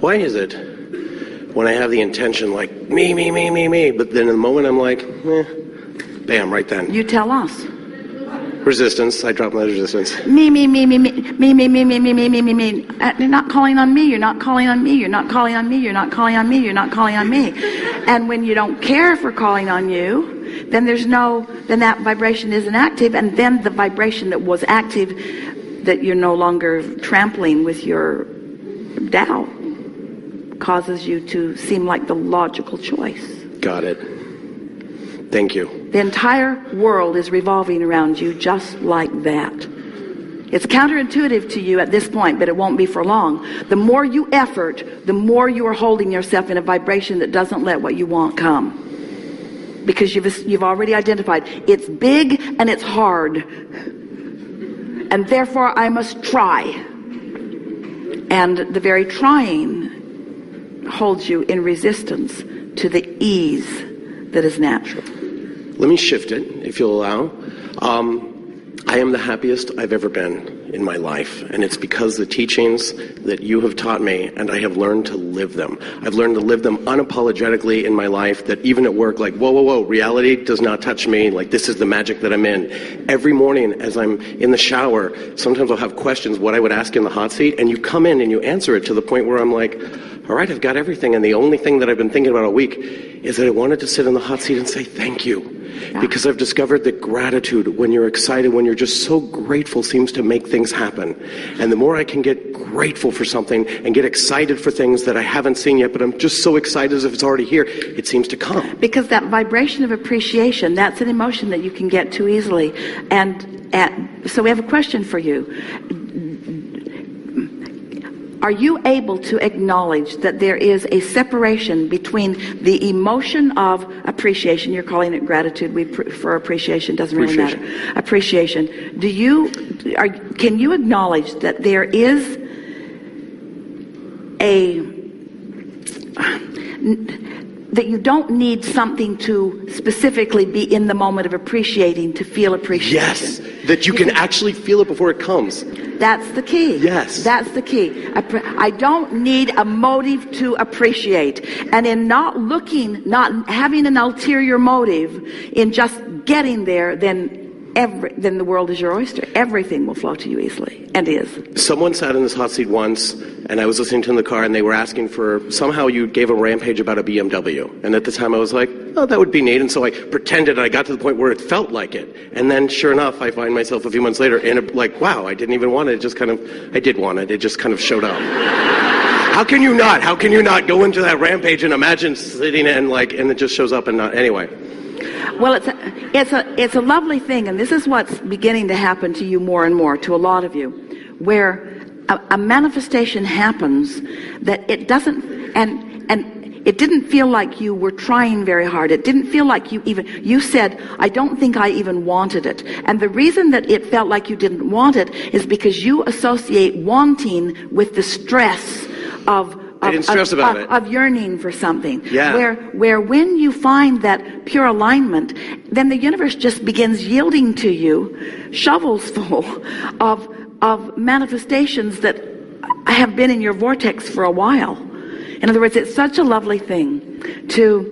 Why is it when I have the intention like me, but then in the moment I'm like, bam, right then. You tell us. Resistance. I drop my resistance. Me. You're not calling on me. You're not calling on me. You're not calling on me. You're not calling on me. You're not calling on me. And when you don't care for calling on you, then then that vibration isn't active, and then the vibration that was active, that you're no longer trampling with your doubt, causes you to seem like the logical choice. Got it. Thank you. The entire world is revolving around you just like that. It's counterintuitive to you at this point, but it won't be for long. The more you effort, the more you are holding yourself in a vibration that doesn't let what you want come. Because you've already identified it's big and it's hard. And therefore I must try. And the very trying holds you in resistance to the ease that is natural. Let me shift it, if you'll allow. I am the happiest I've ever been in my life, and it's because the teachings that you have taught me, and I have learned to live them. I've learned to live them unapologetically in my life, that even at work, like, whoa, reality does not touch me, like this is the magic that I'm in. Every morning as I'm in the shower, sometimes I'll have questions, what I would ask in the hot seat, and you come in and you answer it to the point where I'm like, all right, I've got everything, and the only thing that I've been thinking about all week is that I wanted to sit in the hot seat and say thank you. Because I've discovered that gratitude, when you're excited, when you're just so grateful, seems to make things happen. And the more I can get grateful for something and get excited for things that I haven't seen yet, but I'm just so excited as if it's already here, it seems to come. Because that vibration of appreciation, that's an emotion that you can get too easily. So we have a question for you. Are you able to acknowledge that there is a separation between the emotion of appreciation? You're calling it gratitude. We prefer appreciation. Doesn't really matter. Appreciation. Can you acknowledge that there is that you don't need something to specifically be in the moment of appreciating to feel appreciation? Yes, that you can actually feel it before it comes. That's the key. Yes. That's the key. I don't need a motive to appreciate. And in not having an ulterior motive, in just getting there, then the world is your oyster. Everything will flow to you easily, and is. Someone sat in this hot seat once, and I was listening to in the car, and they were asking for, somehow you gave a rampage about a BMW. And at the time I was like, oh, that would be neat. And so I pretended, and I got to the point where it felt like it. And then sure enough, I find myself a few months later in like, wow, I didn't even want it. I did want it. It just kind of showed up. How can you not go into that rampage and imagine sitting and it just shows up and not, anyway. Well, it's a lovely thing, and this is what's beginning to happen to you more and more, to a lot of you, where a manifestation happens that it doesn't, and it didn't feel like you were trying very hard. It didn't feel like you said, I don't think I even wanted it. And the reason that it felt like you didn't want it is because you associate wanting with the stress of yearning for something. Yeah. Where when you find that pure alignment, then the universe just begins yielding to you shovels full of manifestations that have been in your vortex for a while. In other words, it's such a lovely thing to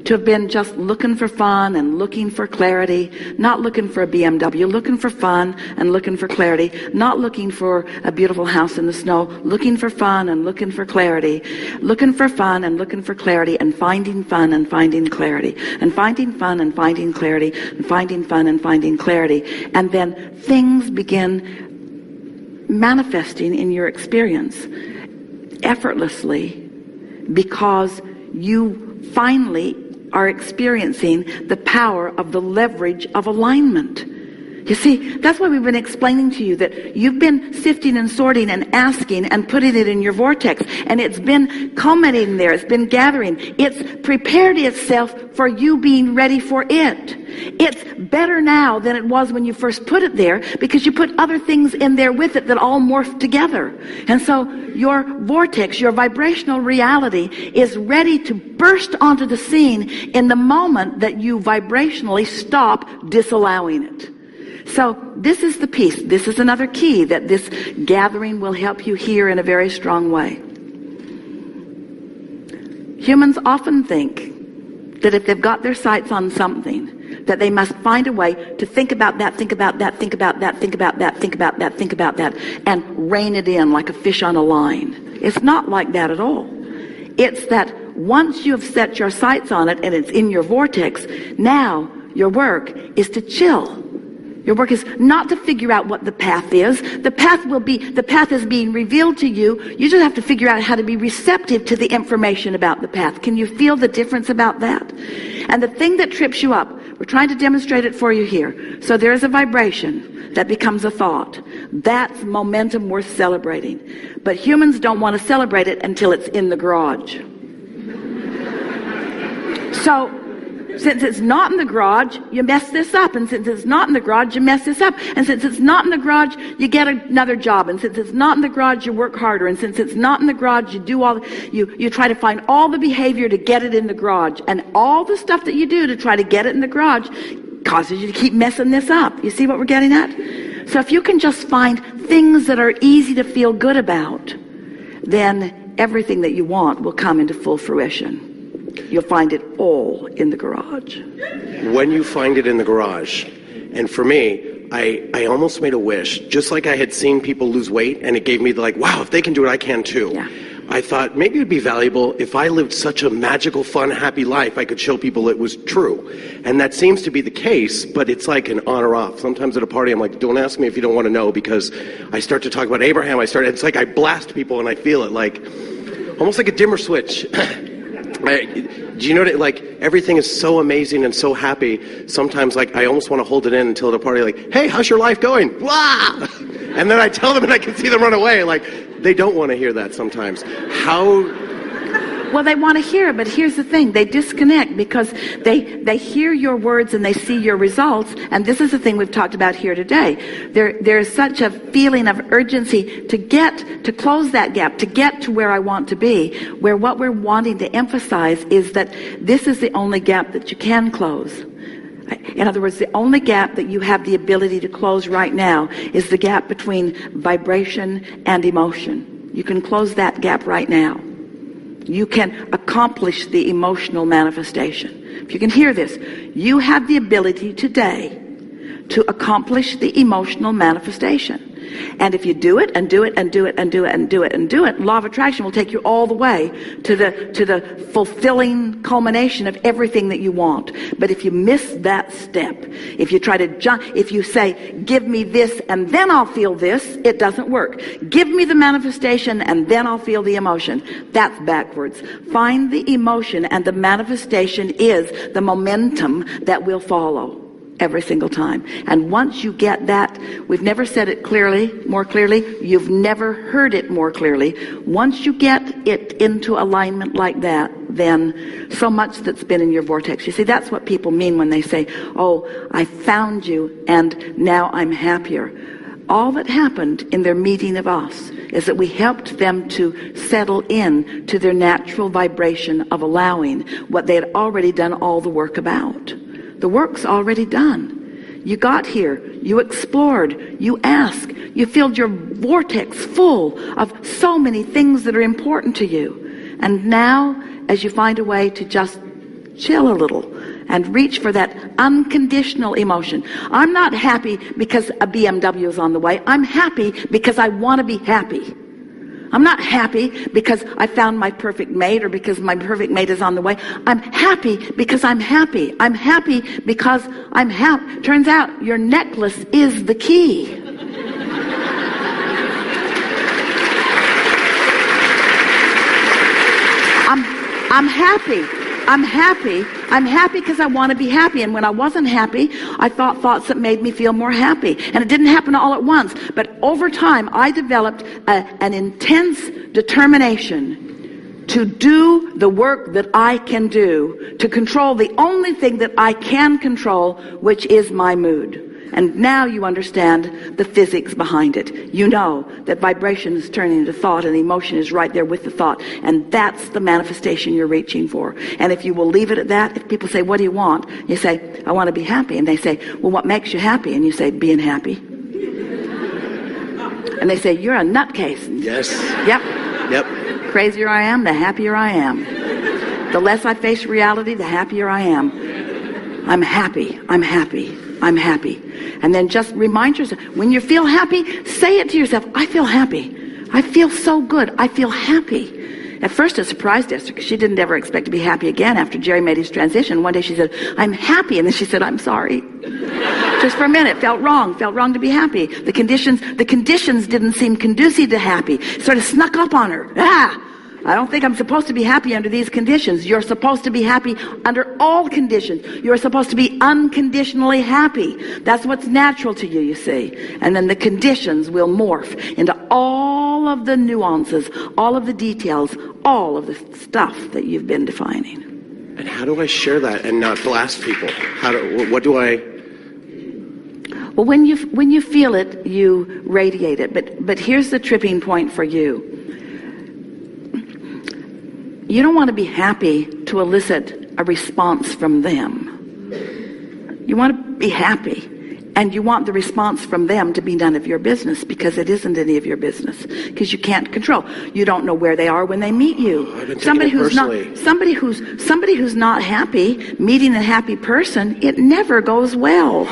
have been just looking for fun and looking for clarity, not looking for a BMW, looking for fun and looking for clarity, not looking for a beautiful house in the snow, looking for fun and looking for clarity, looking for fun and looking for clarity, and finding fun and finding clarity, and finding fun and finding clarity, and finding fun and finding clarity. And then things begin manifesting in your experience effortlessly, because you finally are experiencing the power of the leverage of alignment. You see, that's why we've been explaining to you that you've been sifting and sorting and asking and putting it in your vortex, and it's been culminating there, it's been gathering, it's prepared itself for you being ready for it. It's better now than it was when you first put it there, because you put other things in there with it that all morphed together. And so your vortex, your vibrational reality, is ready to burst onto the scene in the moment that you vibrationally stop disallowing it. So this is the piece. This is another key that this gathering will help you hear in a very strong way. Humans often think that if they've got their sights on something, that they must find a way to think about that, think about that, think about that, think about that, think about that, think about that, and rein it in like a fish on a line. It's not like that at all. It's that once you have set your sights on it and it's in your vortex, now your work is to chill. Your work is not to figure out what the path is. The path is being revealed to you. You just have to figure out how to be receptive to the information about the path. Can you feel the difference about that? And the thing that trips you up, we're trying to demonstrate it for you here. So there is a vibration that becomes a thought. That's momentum worth celebrating. But humans don't want to celebrate it until it's in the garage. So, since it's not in the garage, you mess this up. And since it's not in the garage, you mess this up. And since it's not in the garage, you get another job. And since it's not in the garage, you work harder. And since it's not in the garage, you try to find all the behavior to get it in the garage. And all the stuff that you do to try to get it in the garage causes you to keep messing this up. You see what we're getting at? So if you can just find things that are easy to feel good about, then everything that you want will come into full fruition. You'll find it all in the garage. When you find it in the garage, and for me, I almost made a wish, just like I had seen people lose weight, and it gave me the wow, if they can do it, I can too. Yeah. I thought maybe it would be valuable if I lived such a magical, fun, happy life, I could show people it was true. And that seems to be the case, but it's like an on or off. Sometimes at a party, I'm like, don't ask me if you don't want to know, because I start to talk about Abraham, it's like I blast people and I feel it like, almost like a dimmer switch. Do you know that everything is so amazing and so happy? Sometimes I almost want to hold it in until at a party hey, how's your life going? Wah! And then I tell them and I can see them run away. They don't want to hear that sometimes. Well, they want to hear it, but here's the thing. They disconnect because they hear your words and they see your results. And this is the thing we've talked about here today. There's such a feeling of urgency to close that gap, to get to where I want to be, where what we're wanting to emphasize is that this is the only gap that you can close. In other words, the only gap that you have the ability to close right now is the gap between vibration and emotion. You can close that gap right now. You can accomplish the emotional manifestation. If you can hear this, you have the ability today to accomplish the emotional manifestation. And if you do it and do it and do it and do it and do it and do it, law of attraction will take you all the way to the fulfilling culmination of everything that you want. But if you miss that step, if you try to jump, if you say, give me this and then I'll feel this, it doesn't work. Give me the manifestation and then I'll feel the emotion. That's backwards. Find the emotion, and the manifestation is the momentum that will follow every single time. And once you get that, we've never said it more clearly, you've never heard it more clearly. Once you get it into alignment like that, then so much that's been in your vortex. You see, that's what people mean when they say, oh, I found you and now I'm happier. All that happened in their meeting of us is that we helped them to settle in to their natural vibration of allowing what they had already done all the work about. The work's already done. You got here, you explored, you asked, you filled your vortex full of so many things that are important to you. And now, as you find a way to just chill a little and reach for that unconditional emotion. I'm not happy because a BMW is on the way. I'm happy because I want to be happy. I'm not happy because I found my perfect mate or because my perfect mate is on the way. I'm happy because I'm happy. I'm happy because I'm happy. Turns out your necklace is the key. I'm happy. I'm happy. I'm happy because I want to be happy. And when I wasn't happy, I thought thoughts that made me feel more happy. And it didn't happen all at once. But over time, I developed an intense determination to do the work that I can do, to control the only thing that I can control, which is my mood. And now you understand the physics behind it. You know that vibration is turning into thought and emotion is right there with the thought. And that's the manifestation you're reaching for. And if you will leave it at that, if people say, what do you want? You say, I want to be happy. And they say, well, what makes you happy? And you say, being happy. And they say, you're a nutcase. Yes. Yep. Yep. Crazier I am, the happier I am. The less I face reality, the happier I am. I'm happy. I'm happy. I'm happy. And then just remind yourself, when you feel happy, say it to yourself, I feel happy. I feel so good. I feel happy. At first it surprised Esther because she didn't ever expect to be happy again after Jerry made his transition. One day she said, I'm happy. And then she said, I'm sorry. Just for a minute, felt wrong to be happy. The conditions didn't seem conducive to happy. It sort of snuck up on her. I don't think I'm supposed to be happy under these conditions. You're supposed to be happy under all conditions. You're supposed to be unconditionally happy. That's what's natural to you, you see. And then the conditions will morph into all of the nuances, all of the details, all of the stuff that you've been defining. And how do I share that and not blast people? What do I... Well, when you feel it, you radiate it. But here's the tripping point for you. You don't want to be happy to elicit a response from them. You want to be happy. And you want the response from them to be none of your business, because it isn't any of your business, because you can't control. You don't know where they are when they meet you. Somebody who's not happy, meeting a happy person, it never goes well.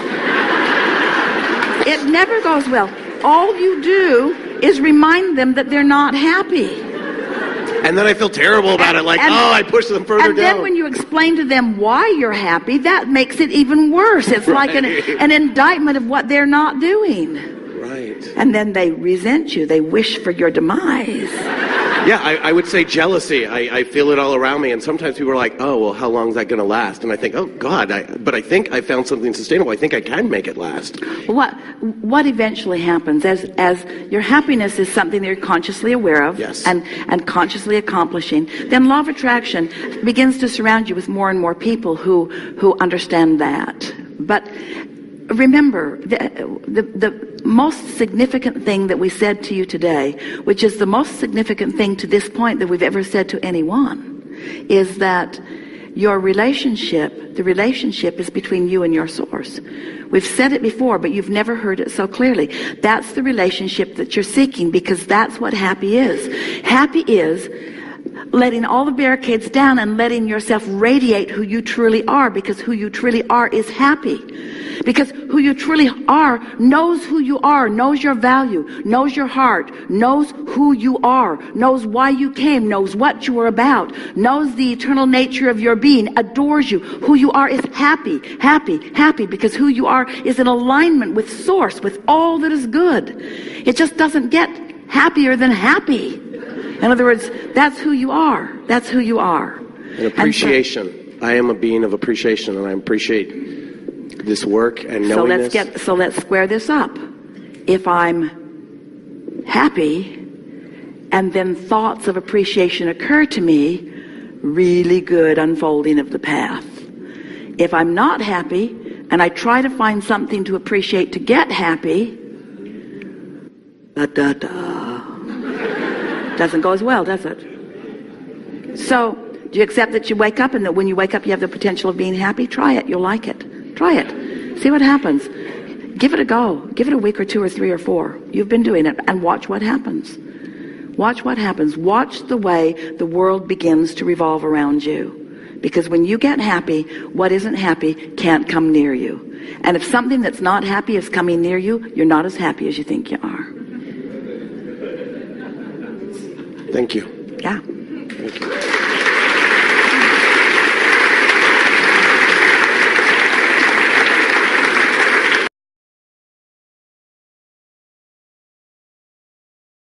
It never goes well. All you do is remind them that they're not happy. And then I feel terrible about it, like, I push them further down. And then when you explain to them why you're happy, that makes it even worse. It's like an indictment of what they're not doing. Right. And then they resent you. They wish for your demise. Yeah, I would say jealousy. I feel it all around me. And sometimes people are like, oh, well, how long is that going to last? And I think, oh, God, but I think I found something sustainable. I think I can make it last. What eventually happens as your happiness is something that you're consciously aware of, yes, and consciously accomplishing, then law of attraction begins to surround you with more and more people who understand that. But remember, the most significant thing that we said to you today, which is the most significant thing to this point that we've ever said to anyone, is that your relationship, the relationship is between you and your source. We've said it before, but you've never heard it so clearly. That's the relationship that you're seeking, because that's what happy is. Happy is letting all the barricades down and letting yourself radiate who you truly are, because who you truly are is happy. Because who you truly are knows who you are, knows your value, knows your heart, knows who you are, knows why you came, knows what you are about, knows the eternal nature of your being, adores you. Who you are is happy, happy, happy, because who you are is in alignment with Source, with all that is good. It just doesn't get happier than happy. In other words, that's who you are. That's who you are. And appreciation. I am a being of appreciation, and I appreciate this work and knowing So let's square this up. If I'm happy and then thoughts of appreciation occur to me, really good unfolding of the path. If I'm not happy and I try to find something to appreciate to get happy, doesn't go as well, does it? So, do you accept that you wake up and that when you wake up you have the potential of being happy? Try it. You'll like it. Try it. See what happens. Give it a go. Give it a week or 2 or 3 or 4. You've been doing it, and watch what happens. Watch what happens. Watch the way the world begins to revolve around you. Because when you get happy, what isn't happy can't come near you. And if something that's not happy is coming near you, you're not as happy as you think you are. Thank you. Yeah. Thank you.